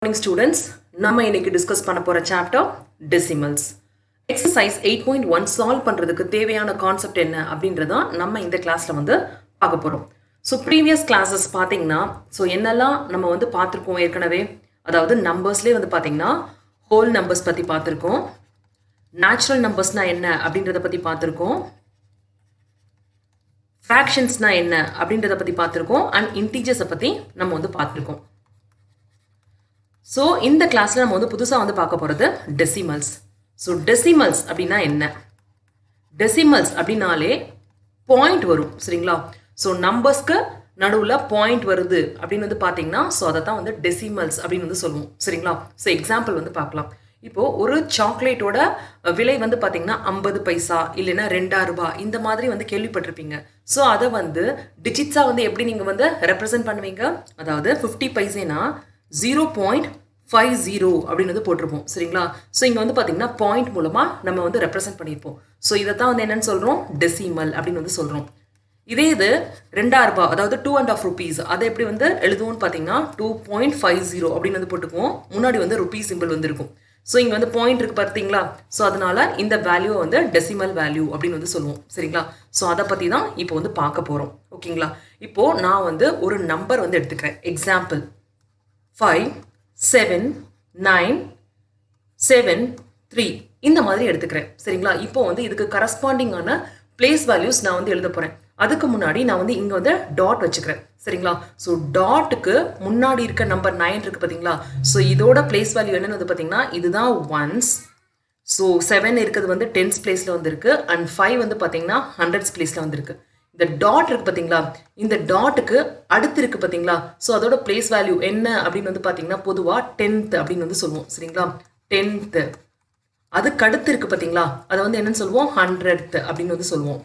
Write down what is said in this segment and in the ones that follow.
Morning students, நம்ம இன்னைக்கு discuss பண்ண போற சாப்டர் டெசிமல்ஸ். எக்ஸசைஸ் 8.1 சால்வ் பண்றதுக்கு தேவையான கான்செப்ட் என்ன அப்படின்றத நம்ம இந்த கிளாஸ்ல வந்து பார்க்க போறோம். ஸோ ப்ரீவியஸ் கிளாஸஸ் பார்த்தீங்கன்னா என்னெல்லாம் நம்ம வந்து பார்த்துருக்கோம் ஏற்கனவே, அதாவது நம்பர்ஸ்லேயே வந்து பார்த்தீங்கன்னா ஹோல் நம்பர்ஸ் பற்றி பார்த்துருக்கோம், நேச்சுரல் நம்பர்ஸ்னா என்ன அப்படின்றத பற்றி பார்த்துருக்கோம், ஃப்ராக்ஷன்ஸ்னா என்ன அப்படின்றத பற்றி பார்த்துருக்கோம், அண்ட் இன்டீஜர்ஸை பற்றி நம்ம வந்து பார்த்துருக்கோம். ஸோ இந்த கிளாஸில் நம்ம வந்து புதுசாக வந்து பார்க்க போகிறது டெசிமல்ஸ். ஸோ டெசிமல்ஸ் அப்படின்னா என்ன? டெசிமல்ஸ் அப்படின்னாலே பாயிண்ட் வரும், சரிங்களா? ஸோ நம்பர்ஸ்க்கு நடுவில் பாயிண்ட் வருது அப்படின்னு வந்து பார்த்தீங்கன்னா ஸோ அதை தான் வந்து டெசிமல்ஸ் அப்படின்னு வந்து சொல்லுவோம், சரிங்களா? ஸோ எக்ஸாம்பிள் வந்து பார்க்கலாம். இப்போது ஒரு சாக்லேட்டோட விலை வந்து பார்த்தீங்கன்னா 50 பைசா இல்லைன்னா 2 ரூபாய் இந்த மாதிரி வந்து கேள்விப்பட்டிருப்பீங்க. ஸோ அதை வந்து டிஜிட்ஸாக வந்து எப்படி நீங்கள் வந்து ரெப்ரசென்ட் பண்ணுவீங்க? அதாவது 50 பைசேனா 0.50 அப்படின்னு வந்து போட்டிருப்போம், சரிங்களா? ஸோ இங்கே வந்து பார்த்தீங்கன்னா பாயிண்ட் மூலமாக நம்ம வந்து ரெப்ரசென்ட் பண்ணியிருப்போம். ஸோ இதை தான் வந்து என்னன்னு சொல்கிறோம்? டெசிமல் அப்படின்னு வந்து சொல்கிறோம். இதே இது 2 ரூபாய், அதாவது 2.5 rupees, அதை எப்படி வந்து எழுதுவோம்னு பார்த்தீங்கன்னா 2.50 அப்படின்னு வந்து போட்டுக்குவோம். முன்னாடி வந்து ருபீ சிம்பிள் வந்து இருக்கும். ஸோ இங்கே வந்து பாயிண்ட் இருக்குது பார்த்தீங்களா? ஸோ அதனால இந்த வேல்யூவை வந்து டெசிமல் வேல்யூ அப்படின்னு வந்து சொல்லுவோம், சரிங்களா? ஸோ அதை பற்றி தான் இப்போ வந்து பார்க்க போகிறோம், ஓகேங்களா? இப்போது நான் வந்து ஒரு நம்பர் வந்து எடுத்துக்கிறேன். எக்ஸாம்பிள் 5, 7, 9, 7, 3 இந்த மாதிரி எடுத்துக்கிறேன், சரிங்களா? இப்போ வந்து இதுக்கு கரஸ்பாண்டிங்கான பிளேஸ் வேல்யூஸ் நான் வந்து எழுத போகிறேன். அதுக்கு முன்னாடி நான் வந்து இங்கே வந்து டாட் வச்சுக்கிறேன், சரிங்களா? ஸோ டாட்டுக்கு முன்னாடி இருக்க நம்பர் 9 இருக்குது பார்த்தீங்களா? ஸோ இதோட பிளேஸ் வேல்யூ என்னன்னு வந்து பார்த்தீங்கன்னா இதுதான் ஒன்ஸ். ஸோ 7 இருக்கிறது வந்து டென்ஸ் பிளேஸில் வந்துருக்கு, அண்ட் 5 வந்து பார்த்தீங்கன்னா ஹண்ட்ரட்ஸ் பிளேஸில் வந்துருக்கு. இந்த டாட் இருக்கு பார்த்தீங்களா? இந்த டாட்டுக்கு அடுத்து இருக்கு பார்த்தீங்களா? ஸோ அதோட பிளேஸ் வேல்யூ என்ன அப்படின்னு வந்து பார்த்தீங்கன்னா பொதுவாக 10th அப்படின்னு வந்து சொல்லுவோம், சரிங்களா? 10th. அதுக்கு அடுத்து இருக்கு பார்த்தீங்களா? அதை வந்து என்னன்னு சொல்லுவோம்? 100th அப்படின்னு வந்து சொல்லுவோம்.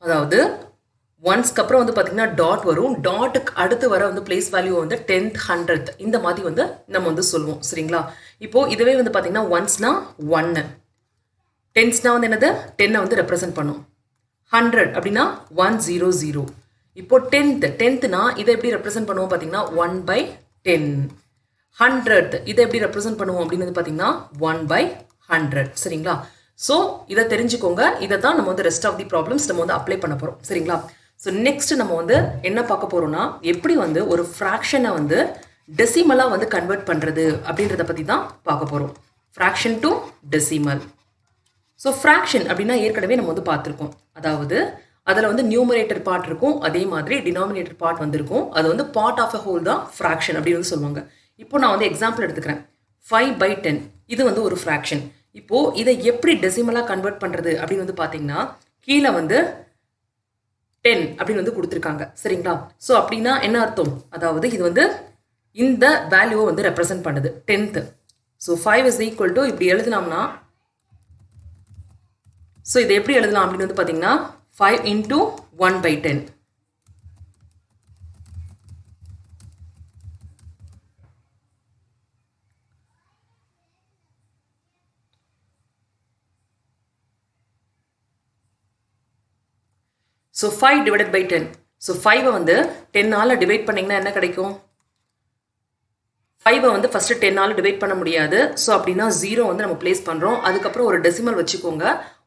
அதாவது ஒன்ஸ்க்கு அப்புறம் வந்து பார்த்தீங்கன்னா டாட் வரும், டாட்டுக்கு அடுத்து வர வந்து பிளேஸ் வேல்யூ வந்து 10th 100th இந்த மாதிரி வந்து நம்ம வந்து சொல்லுவோம், சரிங்களா? இப்போது இதுவே வந்து பார்த்தீங்கன்னா ஒன்ஸ்னா 1, டென்ஸ்னா வந்து என்னது? 10 வந்து ரெப்ரசென்ட் பண்ணும். 100 அப்படின்னா 100. இப்போ 10th இதை எப்படி ரெப்ரசென்ட் பண்ணுவோம் பார்த்தீங்கன்னா 1/10. 100th இதை எப்படி ரெப்ரசென்ட் பண்ணுவோம் அப்படின்னு வந்து பார்த்தீங்கன்னா 1/100, சரிங்களா? ஸோ இதை தெரிஞ்சுக்கோங்க. இதை தான் நம்ம வந்து ரெஸ்ட் ஆஃப் தி ப்ராப்ளம்ஸ் நம்ம வந்து அப்ளை பண்ண போகிறோம், சரிங்களா? ஸோ நெக்ஸ்ட் நம்ம வந்து என்ன பார்க்க போகிறோம்னா எப்படி வந்து ஒரு ஃப்ராக்ஷனை வந்து டெசிமலாக வந்து கன்வெர்ட் பண்ணுறது அப்படின்றத பற்றி தான் பார்க்க போகிறோம். Fraction to decimal. So fraction அப்படின்னா ஏற்கனவே நம்ம வந்து பார்த்துருக்கோம். அதாவது அதில் வந்து நியூமரேட்டர் பார்ட் இருக்கும், அதே மாதிரி டினாமினேட்டர் பார்ட் வந்துருக்கும். அது வந்து பார்ட் ஆஃப் அ ஹோல் தான் ஃப்ராக்ஷன் அப்படின்னு வந்து சொல்லுவாங்க. இப்போ நான் வந்து எக்ஸாம்பிள் எடுத்துக்கிறேன். 5/10 இது வந்து ஒரு ஃப்ராக்ஷன். இப்போது இதை எப்படி டெசிமலாக கன்வெர்ட் பண்ணுறது அப்படின்னு வந்து பார்த்தீங்கன்னா கீழே வந்து 10 அப்படின்னு வந்து கொடுத்துருக்காங்க, சரிங்களா? ஸோ அப்படின்னா என்ன அர்த்தம்? அதாவது இது வந்து இந்த வேல்யூவை வந்து ரெப்ரசென்ட் பண்ணுது 10th. So 5 is equal to இப்படி எழுதினோம்னா ஸோ இதை எப்படி எழுதலாம் அப்படின்னு வந்து பார்த்தீங்கன்னா 5 into 1/10. So 5 divided by 10. So 5 வந்து 10ஆல் டிவைட் பண்ணிங்கன்னா என்ன கிடைக்கும்? 5 வந்து ஃபஸ்ட்டு 10ஆல் டிவைட் பண்ண முடியாது. ஸோ அப்படின்னா 0 வந்து நம்ம பிளேஸ் பண்ணுறோம். அதுக்கப்புறம் ஒரு டெசிமல் வச்சுக்கோங்க,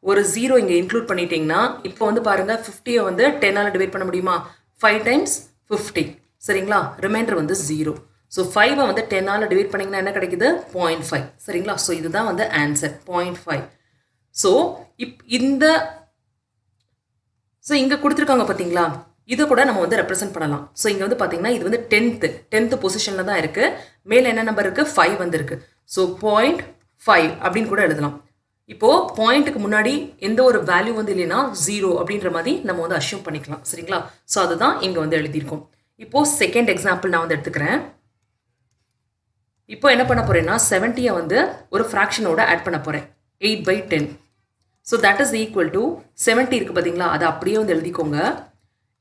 ஒரு 0 இங்கே இன்க்ளூட் பண்ணிட்டீங்கன்னா இப்போ வந்து பாருங்கள் 50 வந்து 10ஆல் டிவைட் பண்ண முடியுமா? 5 times 50, சரிங்களா? ரிமைண்டர் வந்து 0. ஸோ 5 வந்து 10ஆல் டிவைட் பண்ணிங்கன்னா என்ன கிடைக்குது? 0.5, சரிங்களா? ஸோ இதுதான் வந்து ஆன்சர் 0.5. ஸோ இங்கே கொடுத்துருக்காங்க பார்த்தீங்களா? இதை கூட நம்ம வந்து ரெப்ரசென்ட் பண்ணலாம். ஸோ இங்கே வந்து பார்த்தீங்கன்னா இது வந்து 10th பொசிஷனில் தான் இருக்குது. மேலே என்ன நம்பர் இருக்குது? 5 வந்து இருக்குது. ஸோ 0.5 அப்படின்னு கூட எழுதலாம். இப்போது பாயிண்ட்டுக்கு முன்னாடி எந்த ஒரு வேல்யூ வந்து இல்லைன்னா 0 அப்படின்ற மாதிரி நம்ம வந்து அஷ்யூம் பண்ணிக்கலாம், சரிங்களா? ஸோ அதுதான் இங்கே வந்து எழுதியிருக்கோம். இப்போது செகண்ட் எக்ஸாம்பிள் நான் வந்து எடுத்துக்கிறேன். இப்போ என்ன பண்ண போகிறேன்னா 70 வந்து ஒரு ஃப்ராக்ஷனோட ஆட் பண்ண போகிறேன். 8/10. So that is equal to 70 இருக்குது பார்த்தீங்களா? அதை அப்படியே வந்து எழுதிக்கோங்க.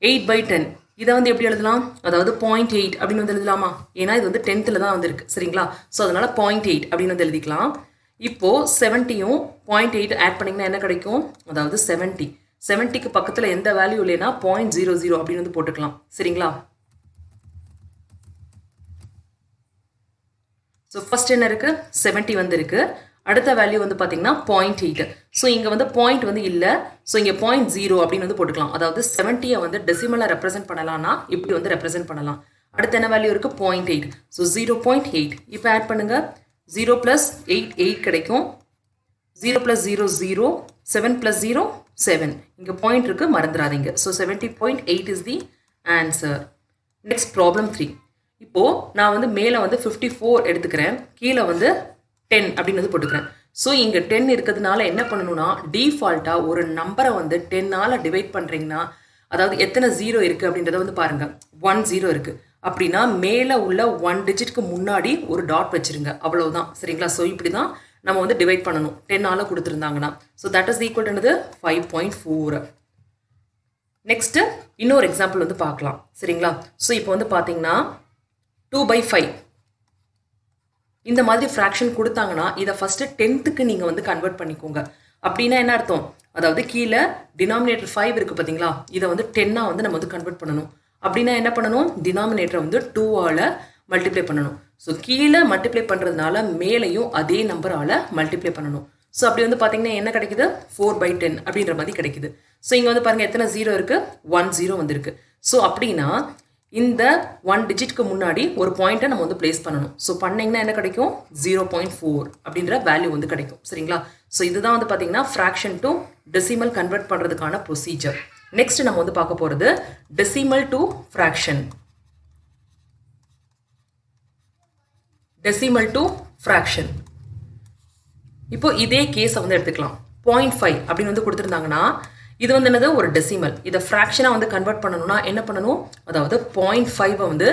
8/10 இதை வந்து எப்படி எழுதலாம்? அதாவது 0.8 அப்படின்னு வந்து எழுதலாமா? ஏன்னா இது வந்து 10th தான் வந்துருக்கு, சரிங்களா? ஸோ அதனால 0.8 அப்படின்னு வந்து எழுதிக்கலாம். இப்போது 70யும் 0.8 ஆட் பண்ணிங்கன்னா என்ன கிடைக்கும்? அதாவது 70க்கு பக்கத்தில் எந்த வேல்யூ இல்லைன்னா 0.00 அப்படின்னு வந்து போட்டுக்கலாம், சரிங்களா? ஸோ ஃபர்ஸ்ட் என்ன இருக்குது 70 வந்து இருக்குது. அடுத்த வேல்யூ வந்து பார்த்தீங்கன்னா 0.8. ஸோ இங்கே வந்து பாயிண்ட் வந்து இல்லை. ஸோ இங்கே 0.0 அப்படின்னு வந்து போட்டுக்கலாம். அதாவது 70 வந்து டெசிமலாக ரெப்ரசென்ட் பண்ணலாம்னா இப்படி வந்து ரெப்ரசென்ட் பண்ணலாம். அடுத்து என்ன வேல்யூ இருக்குது 0.8. ஸோ 0.8 இப்போ ஆட் பண்ணுங்கள். 0 + 8 8 கிடைக்கும். 0 + 0 0, 7 + 0 7. இங்கே பாயிண்ட் இருக்குது, மறந்துடாதீங்க. So 70.8 is the answer. Next problem 3. இப்போது நான் வந்து மேலே வந்து 54 எடுத்துக்கிறேன், கீழே வந்து 10 அப்படின்னு வந்து போட்டுக்கிறேன். ஸோ இங்கே 10 இருக்கிறதுனால என்ன பண்ணணும்னா டிஃபால்ட்டாக ஒரு நம்பரை வந்து 10ஆல் டிவைட் பண்ணுறீங்கன்னா, அதாவது எத்தனை 0 இருக்குது அப்படின்றத வந்து பாருங்கள். 1 0 இருக்குது அப்படின்னா மேலே உள்ள 1 டிஜிட்க்கு முன்னாடி ஒரு டாட் வச்சுருங்க, அவ்வளவுதான். சரிங்களா? ஸோ இப்படி தான் நம்ம வந்து டிவைட் பண்ணணும் 10ஆல் கொடுத்துருந்தாங்கன்னா. So that is equal to 5.4. Next இன்னொரு எக்ஸாம்பிள் வந்து பார்க்கலாம். சரிங்களா? ஸோ இப்போ வந்து பார்த்தீங்கன்னா 2/5 இந்த மாதிரி ஃப்ராக்ஷன் கொடுத்தாங்கன்னா இதை ஃபஸ்ட்டு 10க்கு நீங்கள் வந்து கன்வெர்ட் பண்ணிக்கோங்க. அப்படின்னா என்ன அர்த்தம்? அதாவது கீழே டினாமினேட்டர் 5 இருக்குது பார்த்தீங்களா, இதை வந்து 10ஆ வந்து நம்ம வந்து கன்வெர்ட் பண்ணணும். அப்படின்னா என்ன பண்ணணும்? டினாமினேட்டரை வந்து 2ஆல் மல்டிப்ளை பண்ணணும். ஸோ கீழே மல்டிப்ளை பண்ணுறதுனால மேலேயும் அதே நம்பரால் மல்டிப்ளை பண்ணணும். ஸோ அப்படி வந்து பார்த்தீங்கன்னா என்ன கிடைக்குது? 4/10 அப்படின்ற மாதிரி கிடைக்குது. ஸோ இங்கே வந்து பாருங்கள் எத்தனை 0 இருக்குது? 1 0 வந்துருக்கு. ஸோ அப்படின்னா இந்த 1 டிஜிட்க்கு முன்னாடி ஒரு பாயிண்ட்டை நம்ம வந்து பிளேஸ் பண்ணணும். ஸோ பண்ணிங்கன்னா என்ன கிடைக்கும்? 0.4 அப்படின்ற வேல்யூ வந்து கிடைக்கும். சரிங்களா? ஸோ இதுதான் வந்து பார்த்தீங்கன்னா ஃப்ராக்ஷன் டு டெசிமல் கன்வெர்ட் பண்ணுறதுக்கான ப்ரொசீஜர். நெக்ஸ்ட் நம்ம வந்து பார்க்க போகிறது decimal to fraction. Decimal to fraction. இப்போ இதே கேஸை வந்து எடுத்துக்கலாம். 0.5 அப்படின்னு வந்து கொடுத்துருந்தாங்கன்னா இது வந்து என்னது? ஒரு டெசிமல். இதை ஃப்ராக்ஷனாக வந்து கன்வெர்ட் பண்ணணும்னா என்ன பண்ணணும்? அதாவது 0.5 வந்து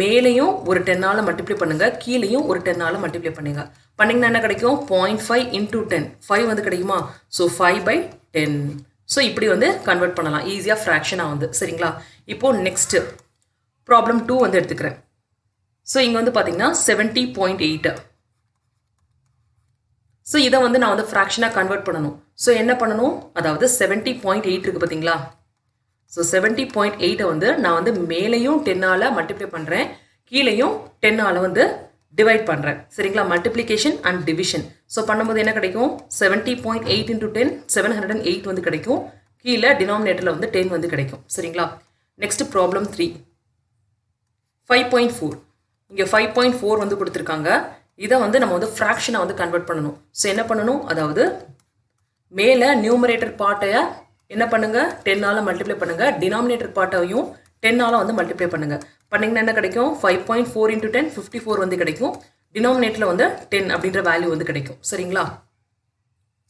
மேலேயும் ஒரு 10ஆல் மல்டிப்ளை பண்ணுங்கள், கீழேயும் ஒரு 10ஆல் மல்டிப்ளை பண்ணுங்க. பண்ணிங்கன்னா என்ன கிடைக்கும்? 0.5 × 10 5 வந்து கிடைக்குமா? ஸோ 5/10. ஸோ இப்படி வந்து கன்வெர்ட் பண்ணலாம் ஈஸியாக ஃப்ராக்ஷனாக வந்து. சரிங்களா? இப்போது நெக்ஸ்ட்டு ப்ராப்ளம் 2 வந்து எடுத்துக்கிறேன். ஸோ இங்கே வந்து பார்த்தீங்கன்னா 70.8. ஸோ இதை வந்து நான் வந்து ஃப்ராக்ஷனாக கன்வெர்ட் பண்ணணும். ஸோ என்ன பண்ணணும்? அதாவது 70.8 இருக்குது பார்த்தீங்களா? ஸோ 70.8 வந்து நான் வந்து மேலேயும் 10ஆல் மல்டிப்ளை பண்ணுறேன், கீழேயும் 10ஆல் வந்து டிவைட் பண்ணுறேன். சரிங்களா? Multiplication and division. ஸோ பண்ணும்போது என்ன கிடைக்கும்? 70.8 × 10 708 வந்து கிடைக்கும். கீழே டினாமினேட்டரில் வந்து 10 வந்து கிடைக்கும். சரிங்களா? Next problem 3. 5.4. இங்கே 5.4 வந்து கொடுத்துருக்காங்க. இதை வந்து நம்ம வந்து ஃப்ராக்ஷனை வந்து கன்வெர்ட் பண்ணணும். ஸோ என்ன பண்ணணும்? அதாவது மேலே நியூமரேட்டர் பார்ட்டையை என்ன பண்ணுங்கள்? 10ஆல் மல்டிப்ளை பண்ணுங்கள், டினாமினேட்டர் பார்ட்டையும் 10ஆல் வந்து மல்டிப்ளை பண்ணுங்கள். பண்ணிங்கன்னா என்ன கிடைக்கும்? 5.4 × 10 54 வந்து கிடைக்கும். டினாமினேட்டரில் வந்து 10 அப்படின்ற வேல்யூ வந்து கிடைக்கும். சரிங்களா?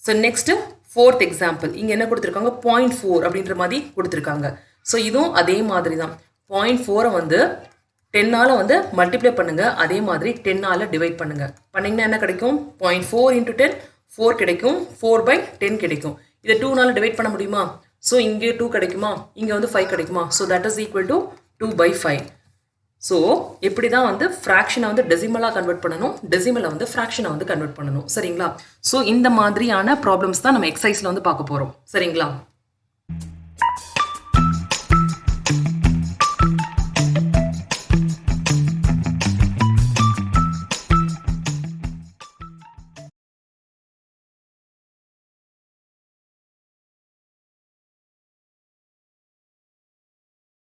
So next 4th example. இங்கே என்ன கொடுத்துருக்காங்க? 0.4 அப்படின்ற மாதிரி கொடுத்துருக்காங்க. ஸோ இதுவும் அதே மாதிரி தான். 0.4 வந்து 10ஆல் வந்து மல்டிப்ளை பண்ணுங்கள், அதே மாதிரி 10ஆல் டிவைட் பண்ணுங்கள். பண்ணிங்கன்னா என்ன கிடைக்கும்? 0.4 × 10 4 கிடைக்கும், 4/10 கிடைக்கும். இதை 2ஆல் டிவைட் பண்ண முடியுமா? ஸோ இங்கே 2 கிடைக்குமா? இங்கே வந்து 5 கிடைக்குமா? So that is equal to 2/5. So இப்படி தான் வந்து ஃப்ராக்ஷனை வந்து டெசிமலாக கன்வெர்ட் பண்ணணும், டெசிமலை வந்து ஃப்ராக்ஷனை வந்து கன்வெர்ட் பண்ணணும். சரிங்களா? ஸோ இந்த மாதிரியான ப்ராப்ளம்ஸ் தான் நம்ம எக்ஸசைஸில் வந்து பார்க்க போகிறோம். சரிங்களா?